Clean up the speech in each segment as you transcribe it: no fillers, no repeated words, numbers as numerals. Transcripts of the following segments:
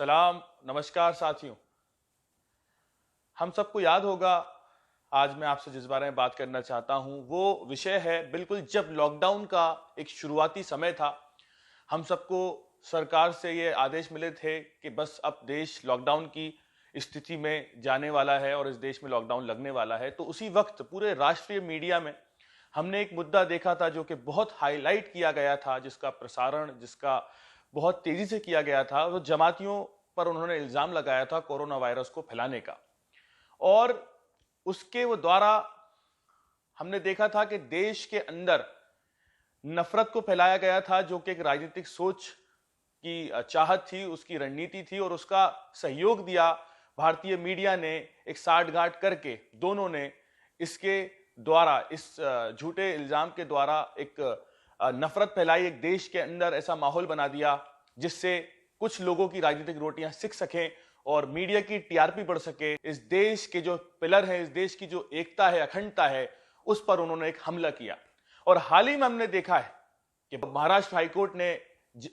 सलाम, नमस्कार साथियों। हम सबको याद होगा, आज मैं आपसे जिस बारे में बात करना चाहता हूं वो विषय है बिल्कुल जब लॉकडाउन का एक शुरुआती समय था। हम सबको सरकार से ये आदेश मिले थे कि बस अब देश लॉकडाउन की स्थिति में जाने वाला है और इस देश में लॉकडाउन लगने वाला है। तो उसी वक्त पूरे राष्ट्रीय मीडिया में हमने एक मुद्दा देखा था जो कि बहुत हाईलाइट किया गया था, जिसका प्रसारण जिसका बहुत तेजी से किया गया था। वो जमातियों पर उन्होंने इल्जाम लगाया था कोरोना वायरस को फैलाने का, और उसके वो द्वारा हमने देखा था कि देश के अंदर नफरत को फैलाया गया था, जो कि एक राजनीतिक सोच की चाहत थी, उसकी रणनीति थी, और उसका सहयोग दिया भारतीय मीडिया ने एक साठगांठ करके। दोनों ने इसके द्वारा, इस झूठे इल्जाम के द्वारा एक नफरत फैलाई, एक देश के अंदर ऐसा माहौल बना दिया जिससे कुछ लोगों की राजनीतिक रोटियां सिक सकें और मीडिया की टीआरपी बढ़ सके। इस देश के जो पिलर है, इस देश की जो एकता है, अखंडता है, उस पर उन्होंने एक हमला किया। और हाल ही में हमने देखा है कि महाराष्ट्र हाईकोर्ट ने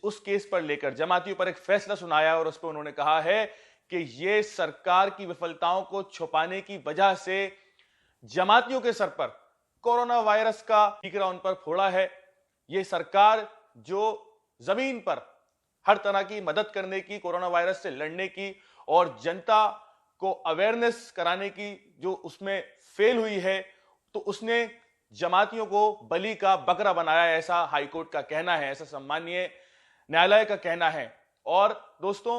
उस केस पर लेकर जमातियों पर एक फैसला सुनाया और उस पर उन्होंने कहा है कि यह सरकार की विफलताओं को छुपाने की वजह से जमातियों के सर पर कोरोना वायरस का टीकरा उन पर फोड़ा है। यह सरकार जो जमीन पर हर तरह की मदद करने की, कोरोना वायरस से लड़ने की और जनता को अवेयरनेस कराने की जो उसमें फेल हुई है, तो उसने जमातियों को बलि का बकरा बनाया, ऐसा हाईकोर्ट का कहना है, ऐसा सम्मानीय न्यायालय का कहना है। और दोस्तों,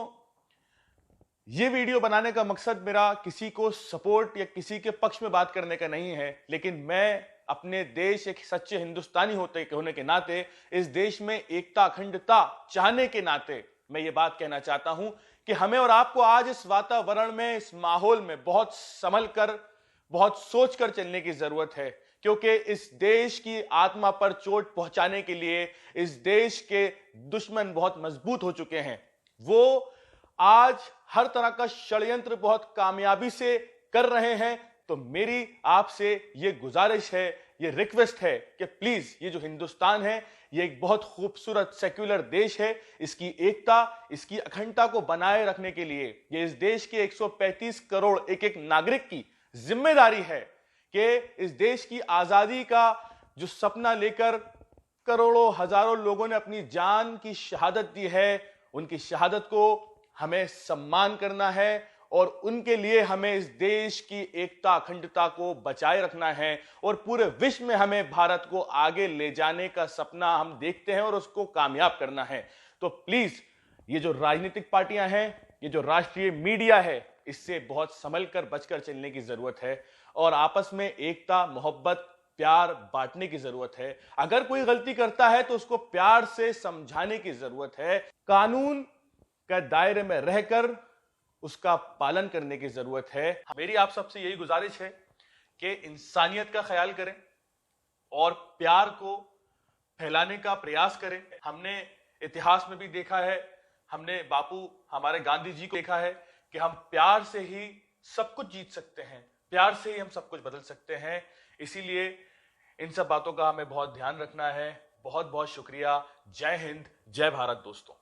ये वीडियो बनाने का मकसद मेरा किसी को सपोर्ट या किसी के पक्ष में बात करने का नहीं है, लेकिन मैं अपने देश, एक सच्चे हिंदुस्तानी होने के नाते, इस देश में एकता अखंडता चाहने के नाते मैं ये बात कहना चाहता हूं कि हमें और आपको आज इस वातावरण में, इस माहौल में बहुत संभल कर, बहुत सोच कर चलने की जरूरत है। क्योंकि इस देश की आत्मा पर चोट पहुंचाने के लिए इस देश के दुश्मन बहुत मजबूत हो चुके हैं। वो आज हर तरह का षड्यंत्र बहुत कामयाबी से कर रहे हैं। तो मेरी आपसे ये गुजारिश है, ये रिक्वेस्ट है कि प्लीज, ये जो हिंदुस्तान है, ये एक बहुत खूबसूरत सेक्युलर देश है। इसकी एकता, इसकी अखंडता को बनाए रखने के लिए ये इस देश के 135 करोड़ एक एक नागरिक की जिम्मेदारी है कि इस देश की आजादी का जो सपना लेकर करोड़ों हजारों लोगों ने अपनी जान की शहादत दी है, उनकी शहादत को हमें सम्मान करना है और उनके लिए हमें इस देश की एकता अखंडता को बचाए रखना है। और पूरे विश्व में हमें भारत को आगे ले जाने का सपना हम देखते हैं और उसको कामयाब करना है। तो प्लीज, ये जो राजनीतिक पार्टियां हैं, ये जो राष्ट्रीय मीडिया है, इससे बहुत संभल कर बचकर चलने की जरूरत है और आपस में एकता, मोहब्बत, प्यार बांटने की जरूरत है। अगर कोई गलती करता है तो उसको प्यार से समझाने की जरूरत है। कानून के दायरे में रहकर उसका पालन करने की जरूरत है। मेरी आप सबसे यही गुजारिश है कि इंसानियत का ख्याल करें और प्यार को फैलाने का प्रयास करें। हमने इतिहास में भी देखा है, हमने बापू हमारे गांधी जी को देखा है कि हम प्यार से ही सब कुछ जीत सकते हैं, प्यार से ही हम सब कुछ बदल सकते हैं। इसीलिए इन सब बातों का हमें बहुत ध्यान रखना है। बहुत बहुत शुक्रिया। जय हिंद, जय भारत दोस्तों।